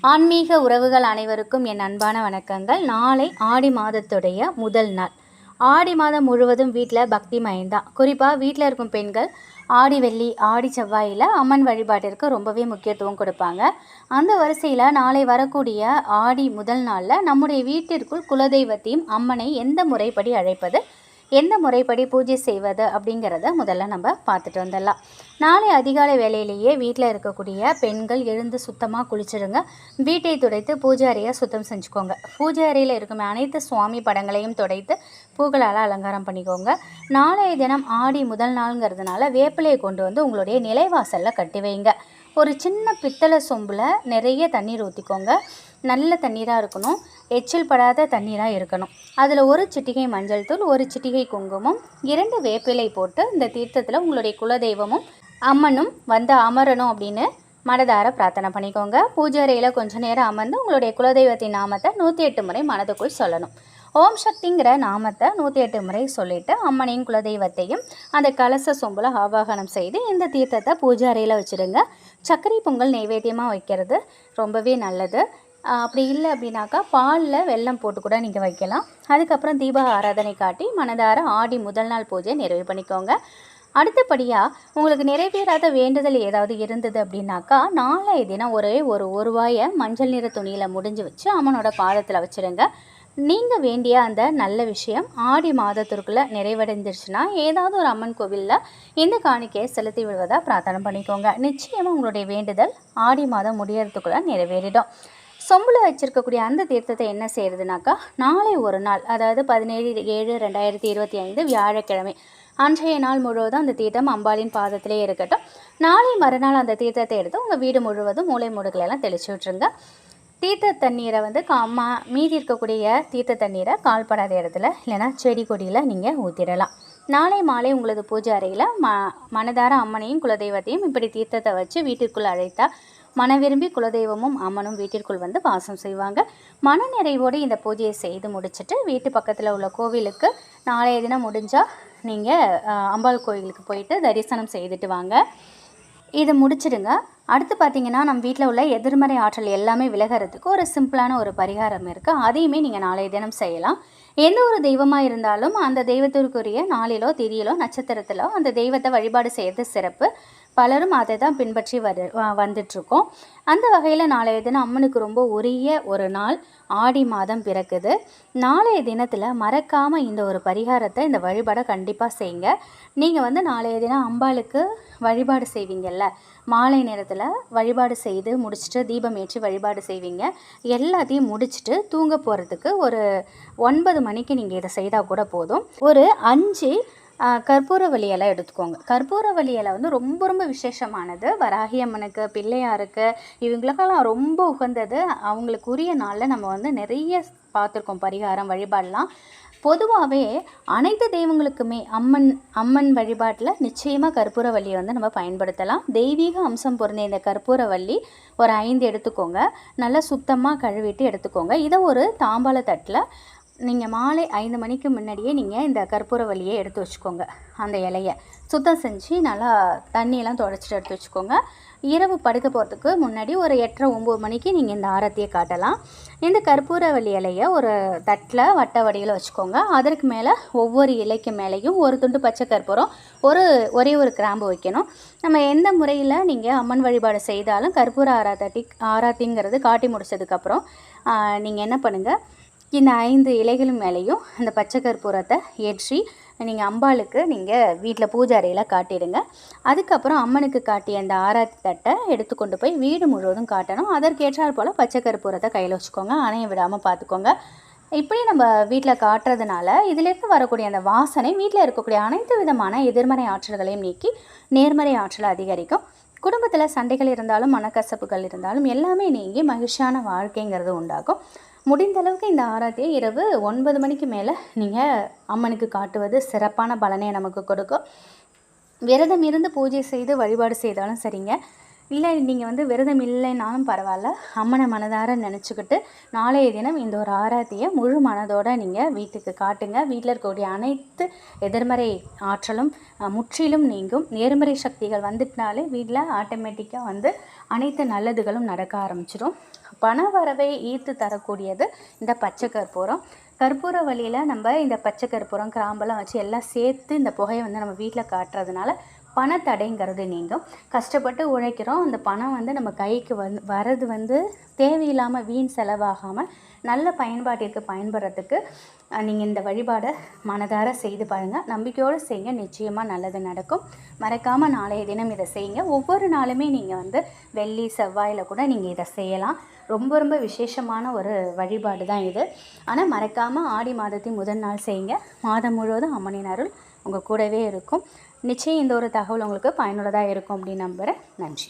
ஆன்மீக உறவுகள் அனைவருக்கும் என் அன்பான வணக்கங்கள். நாளை ஆடி மாதத்துடைய முதல் நாள். ஆடி மாதம் முழுவதும் வீட்டில் பக்தி மயம்தான். குறிப்பாக வீட்டில் இருக்கும் பெண்கள் ஆடி வெள்ளி ஆடி செவ்வாயில் அம்மன் வழிபாட்டிற்கு ரொம்பவே முக்கியத்துவம் கொடுப்பாங்க. அந்த வரிசையில் நாளை வரக்கூடிய ஆடி முதல் நாளில் நம்முடைய வீட்டிற்குள் குலதெய்வத்தையும் அம்மனை எந்த முறைப்படி அழைப்பது, எந்த முறைப்படி பூஜை செய்வது அப்படிங்கிறத முதல்ல நம்ம பார்த்துட்டு வந்துடலாம். நாளை அதிகாலை வேளையிலேயே வீட்டில் இருக்கக்கூடிய பெண்கள் எழுந்து சுத்தமாக குளிச்சிடுங்க. வீட்டை துடைத்து பூஜை அறையை சுத்தம் செஞ்சுக்கோங்க. பூஜை அறையில் இருக்கும் அனைத்து சுவாமி படங்களையும் துடைத்து பூக்களால் அலங்காரம் பண்ணிக்கோங்க. நாளைய தினம் ஆடி முதல் நாளுங்கிறதுனால வேப்பிலையை கொண்டு வந்து உங்களுடைய நிலைவாசலில் கட்டி வைங்க. ஒரு சின்ன பித்தளை சொம்பில் நிறைய தண்ணீர் ஊற்றிக்கோங்க. நல்ல தண்ணீராக இருக்கணும், எச்சில் படாத தண்ணீராக இருக்கணும். அதில் ஒரு சிட்டிகை மஞ்சள் தூள், ஒரு சிட்டிகை குங்குமம், 2 வேப்பிலை போட்டு இந்த தீர்த்தத்தில் உங்களுடைய குலதெய்வமும் அம்மனும் வந்து அமரணும் அப்படின்னு மனதார பிரார்த்தனை பண்ணிக்கோங்க. பூஜை அறையில் கொஞ்சம் நேரம் அமர்ந்து உங்களுடைய குலதெய்வத்தின் நாமத்தை 108 முறை மனதுக்குள் சொல்லணும். ஓம் சக்திங்கிற நாமத்தை 108 முறை சொல்லிவிட்டு அம்மனையும் குலதெய்வத்தையும் அந்த கலச சொம்பில் ஆவாகனம் செய்து இந்த தீர்த்தத்தை பூஜை அறையில் வச்சுடுங்க. சர்க்கரை பொங்கல் நைவேத்தியமாக வைக்கிறது ரொம்பவே நல்லது. அப்படி இல்லை அப்படின்னாக்கா பாலில் வெல்லம் போட்டு கூட நீங்கள் வைக்கலாம். அதுக்கப்புறம் தீப ஆராதனை காட்டி மனதார ஆடி முதல் நாள் பூஜையை நிறைவு பண்ணிக்கோங்க. அடுத்தபடியாக உங்களுக்கு நிறைவேறாத வேண்டுதல் ஏதாவது இருந்தது அப்படின்னாக்கா நாளைய தினம் ஒரு ரூபாயை மஞ்சள் நிற துணியில் முடிஞ்சு வச்சு அம்மனோட பாதத்தில் வச்சுடுங்க. நீங்கள் வேண்டிய அந்த நல்ல விஷயம் ஆடி மாதத்திற்குள்ளே நிறைவடைஞ்சிருச்சுன்னா ஏதாவது ஒரு அம்மன் கோவிலில் இந்த காணிக்கையை செலுத்தி விடுவதாக பிரார்த்தனை பண்ணிக்கோங்க. நிச்சயமாக உங்களுடைய வேண்டுதல் ஆடி மாதம் முடியறதுக்குள்ளே நிறைவேறிடும். சொம்பில் வச்சுருக்கக்கூடிய அந்த தீர்த்தத்தை என்ன செய்கிறதுனாக்கா நாளை ஒரு நாள், அதாவது 17/7/2025 வியாழக்கிழமை அன்றைய நாள் முழுவதும் அந்த தீர்த்தம் அம்பாளின் பாதத்திலே இருக்கட்டும். நாளை மறுநாள் அந்த தீர்த்தத்தை எடுத்து உங்கள் வீடு முழுவதும் மூளை மூடுகளெல்லாம் தெளிச்சு விட்ருங்க. தீர்த்த தண்ணீரை வந்து மீதி இருக்கக்கூடிய தீர்த்த தண்ணீரை கால்படாத இடத்துல இல்லைனா செடி கொடியில் நீங்கள் ஊற்றிடலாம். நாளை மாலை உங்களது பூஜை அறையில் மனதார அம்மனையும் குலதெய்வத்தையும் இப்படி தீர்த்தத்தை வச்சு வீட்டிற்குள் அழைத்தா மன விரும்பி குலதெய்வமும் அம்மனும் வீட்டிற்குள் வந்து வாசம் செய்வாங்க. மன நிறைவோடு இந்த பூஜையை செய்து முடிச்சுட்டு வீட்டு பக்கத்தில் உள்ள கோவிலுக்கு நாளைய தினம் முடிஞ்சால் நீங்கள் அம்பாள் கோவிலுக்கு போயிட்டு தரிசனம் செய்துட்டு வாங்க. இதை முடிச்சிடுங்க. அடுத்து பார்த்திங்கன்னா நம்ம வீட்டில் உள்ள எதிர்மறை ஆற்றல் எல்லாமே விலகிறதுக்கு ஒரு சிம்பிளான ஒரு பரிகாரம் இருக்குது. அதையுமே நீங்கள் நாளைய தினம் செய்யலாம். எந்த ஒரு தெய்வமாக இருந்தாலும் அந்த தெய்வத்திற்குரிய நாளிலோ திதியிலோ நட்சத்திரத்திலோ அந்த தெய்வத்தை வழிபாடு செய்கிறது சிறப்பு. பலரும் அதை தான் பின்பற்றி வந்துட்ருக்கோம். அந்த வகையில் நாளைய தினம் அம்மனுக்கு ரொம்ப உரிய ஒரு நாள் ஆடி மாதம் பிறக்குது. நாளைய தினத்தில் மறக்காமல் இந்த ஒரு பரிகாரத்தை, இந்த வழிபாடை கண்டிப்பாக செய்யுங்க. நீங்கள் வந்து நாளைய தினம் அம்பாளுக்கு வழிபாடு செய்வீங்கள்ல, மாலை நேரத்தில் வழிபாடு செய்து முடிச்சுட்டு தீபம் ஏற்றி வழிபாடு செய்வீங்க. எல்லாத்தையும் முடிச்சுட்டு தூங்க போகிறதுக்கு ஒரு 9 மணிக்கு நீங்கள் இதை செய்தால் கூட போதும். ஒரு 5 கற்பூரவள்ளி இலை எடுத்துக்கோங்க. கற்பூரவள்ளி இலை வந்து ரொம்ப ரொம்ப விசேஷமானது. வராகி அம்மனுக்கு, பிள்ளையாருக்கு, இவங்களுக்கெல்லாம் ரொம்ப உகந்தது. அவங்களுக்கு உரிய நாளில் நம்ம வந்து நிறைய பார்த்துருக்கோம் பரிகாரம் வழிபாடெலாம். பொதுவாகவே அனைத்து தெய்வங்களுக்குமே அம்மன் வழிபாட்டில் நிச்சயமாக கற்பூரவள்ளியை வந்து நம்ம பயன்படுத்தலாம். தெய்வீக அம்சம் பொருந்த இந்த கற்பூரவள்ளி ஒரு 5 எடுத்துக்கோங்க. நல்லா சுத்தமாக கழுவிட்டு எடுத்துக்கோங்க. இதை ஒரு தாம்பாள தட்டில் நீங்கள் மாலை 5 மணிக்கு முன்னாடியே நீங்கள் இந்த கற்பூரவள்ளியை எடுத்து வச்சுக்கோங்க. அந்த இலையை சுத்தம் செஞ்சு நல்லா தண்ணியெல்லாம் துடைச்சிட்டு எடுத்து வச்சுக்கோங்க. இரவு படுக்க போகிறதுக்கு முன்னாடி ஒரு 8:30-9 மணிக்கு நீங்கள் இந்த ஆரத்தியை காட்டலாம். இந்த கற்பூரவள்ளி இலையை ஒரு தட்டில் வட்ட வடிவில் வச்சுக்கோங்க. அதற்கு மேலே ஒவ்வொரு இலைக்கு மேலேயும் ஒரு துண்டு பச்சை கற்பூரம், ஒரே ஒரு கிராம்பு வைக்கணும். நம்ம எந்த முறையில் நீங்கள் அம்மன் வழிபாடு செய்தாலும் கற்பூர ஆராத்திங்கிறது காட்டி முடிச்சதுக்கப்புறம் நீங்கள் என்ன பண்ணுங்கள், இந்த 5 இலைகளும் மேலேயும் அந்த பச்சை கற்பூரத்தை ஏற்றி நீங்கள் அம்பாளுக்கு நீங்கள் வீட்டில் பூஜை அறையில் காட்டிடுங்க. அதுக்கப்புறம் அம்மனுக்கு காட்டிய அந்த ஆராத்தி தட்டை எடுத்துக்கொண்டு போய் வீடு முழுவதும் காட்டணும். அதற்கேற்றால் போல் பச்சை கற்பூரத்தை கையில் வச்சுக்கோங்க. அணைய விடாமல் பார்த்துக்கோங்க. இப்படி நம்ம வீட்டில் காட்டுறதுனால இதிலிருந்து வரக்கூடிய அந்த வாசனை வீட்டில் இருக்கக்கூடிய அனைத்து விதமான எதிர்மறை ஆற்றல்களையும் நீக்கி நேர்மறை ஆற்றலை அதிகரிக்கும். குடும்பத்தில் சண்டைகள் இருந்தாலும் மனக்கசப்புகள் இருந்தாலும் எல்லாமே நீங்கி மகிழ்ச்சியான வாழ்க்கைங்கிறது உண்டாகும். முடிந்த அளவுக்கு இந்த ஆராத்தியை இரவு 9 மணிக்கு மேலே நீங்கள் அம்மனுக்கு காட்டுவது சிறப்பான பலனை நமக்கு கொடுக்கும். விரதம் இருந்து பூஜை செய்து வழிபாடு செய்தாலும் சரிங்க, இல்லை நீங்கள் வந்து விரதம் இல்லைனாலும் பரவாயில்ல, அம்மனை மனதார நினச்சிக்கிட்டு நாளைய தினம் இந்த ஒரு ஆராத்தியை முழு மனதோடு நீங்கள் வீட்டுக்கு காட்டுங்க. வீட்டில் இருக்கக்கூடிய அனைத்து எதிர்மறை ஆற்றலும் முற்றிலும் நீங்கும். நேர்மறை சக்திகள் வந்துட்டாலே வீட்டில் ஆட்டோமேட்டிக்காக வந்து அனைத்து நல்லதுகளும் நடக்க ஆரம்பிச்சிடும். பண வரவை ஈர்த்து தரக்கூடியது இந்த பச்சை கற்பூரம். கற்பூர வழியில் நம்ம இந்த பச்சை கற்பூரம் கிராம்பெல்லாம் வச்சு எல்லாம் சேர்த்து இந்த புகையை வந்து நம்ம வீட்டில் காட்டுறதுனால பணத்தடைங்கிறது நீங்கும். கஷ்டப்பட்டு உழைக்கிறோம், அந்த பணம் வந்து நம்ம கைக்கு வரது வந்து தேவையில்லாமல் வீண் செலவாகாமல் நல்ல பயன்பாட்டிற்கு பயன்படுறதுக்கு நீங்கள் இந்த வழிபாடை மனதார செய்து பாருங்கள். நம்பிக்கையோடு செய்யுங்க, நிச்சயமாக நல்லது நடக்கும். மறக்காமல் நாளைய தினம் இதை செய்யுங்க. ஒவ்வொரு நாளுமே நீங்கள் வந்து வெள்ளி செவ்வாயில் கூட நீங்கள் இதை செய்யலாம். ரொம்ப ரொம்ப விசேஷமான ஒரு வழிபாடு தான் இது. ஆனால் மறக்காமல் ஆடி மாதத்தின் முதல் நாள் செய்யுங்க. மாதம் முழுவதும் அம்மனின் அருள் உங்கள் கூடவே இருக்கும். நிச்சயம் இந்த ஒரு தகவல் உங்களுக்கு பயனுள்ளதாக இருக்கும் அப்படின்னு நம்புகிறேன். நன்றி.